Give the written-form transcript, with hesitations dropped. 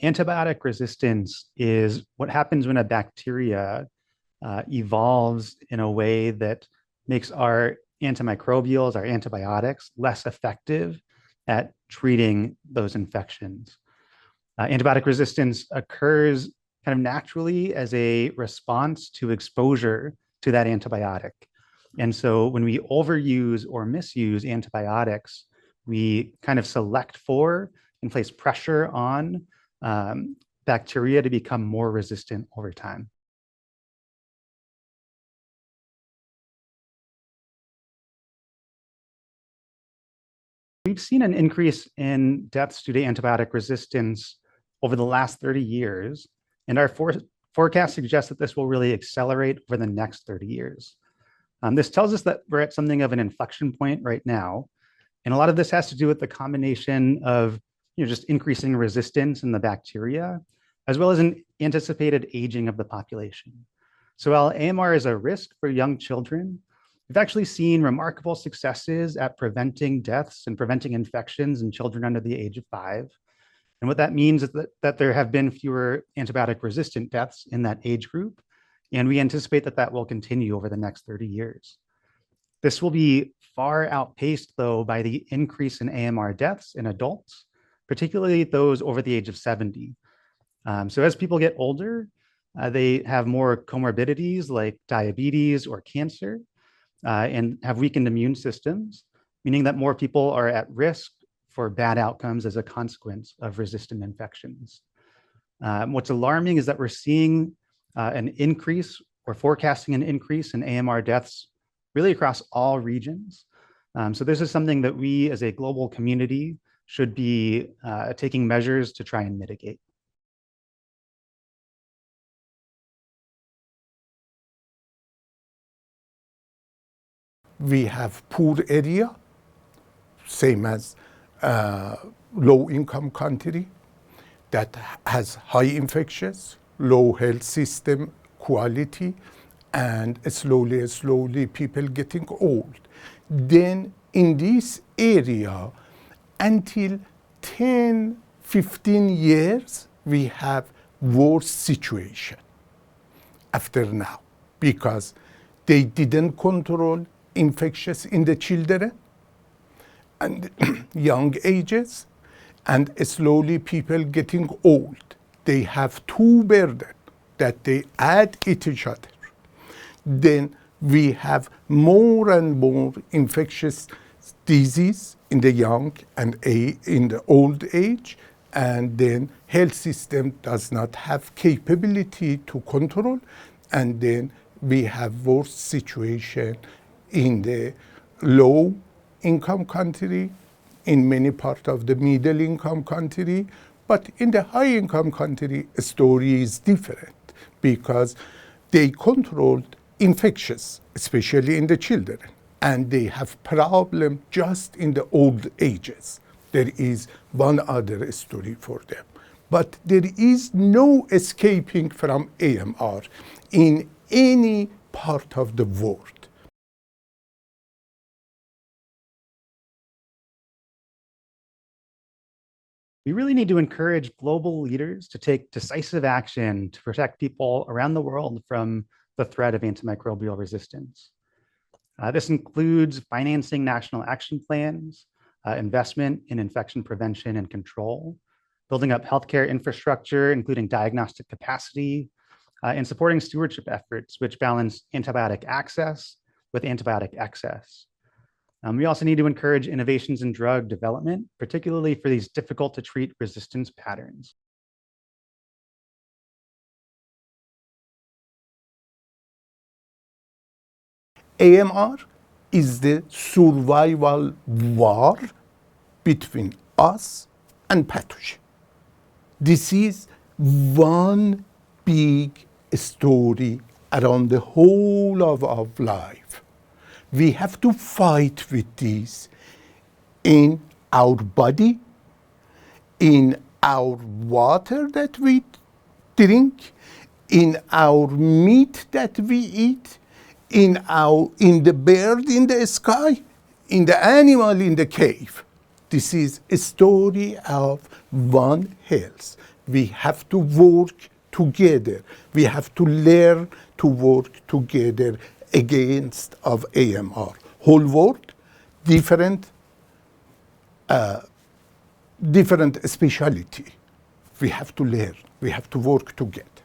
Antibiotic resistance is what happens when a bacteria evolves in a way that makes our antimicrobials, our antibiotics, less effective at treating those infections. Antibiotic resistance occurs kind of naturally as a response to exposure to that antibiotic. And so when we overuse or misuse antibiotics, we kind of select for and place pressure on bacteria to become more resistant over time. We've seen an increase in deaths due to antibiotic resistance over the last 30 years, and our forecast suggests that this will really accelerate over the next 30 years. This tells us that we're at something of an inflection point right now, and a lot of this has to do with the combination of just increasing resistance in the bacteria, as well as an anticipated aging of the population. So while AMR is a risk for young children, we've actually seen remarkable successes at preventing deaths and preventing infections in children under the age of 5. And what that means is that there have been fewer antibiotic-resistant deaths in that age group, and we anticipate that that will continue over the next 30 years. This will be far outpaced, though, by the increase in AMR deaths in adults, particularly those over the age of 70. So as people get older, they have more comorbidities like diabetes or cancer, and have weakened immune systems, meaning that more people are at risk for bad outcomes as a consequence of resistant infections. What's alarming is that we're seeing an increase or forecasting an increase in AMR deaths really across all regions. So this is something that we as a global community should be taking measures to try and mitigate. We have poor area, same as low-income country that has high infections, low health system quality, and slowly people getting old. Then in this area, until 10, 15 years, we have worse situation after now, because they didn't control infectious in the children and young ages, and slowly people getting old. They have two burdens that they add each other. Then we have more and more infectious disease in the young and in the old age, and then health system does not have capability to control, and then we have worse situation in the low income country, in many parts of the middle income country, but in the high income country, the story is different because they controlled infectious, especially in the children, and they have problem just in the old ages. There is one other story for them, but there is no escaping from AMR in any part of the world. We really need to encourage global leaders to take decisive action to protect people around the world from the threat of antimicrobial resistance. This includes financing national action plans, investment in infection prevention and control, building up healthcare infrastructure, including diagnostic capacity, and supporting stewardship efforts which balance antibiotic access with antibiotic excess. We also need to encourage innovations in drug development, particularly for these difficult to treat resistance patterns. AMR is the survival war between us and pathogen. This is one big story around the whole of our life. We have to fight with this in our body, in our water that we drink, in our meat that we eat, in the bird in the sky, in the animal in the cave. This is a story of One Health. We have to work together. We have to learn to work together against of AMR. Whole world, different specialty. We have to learn. We have to work together.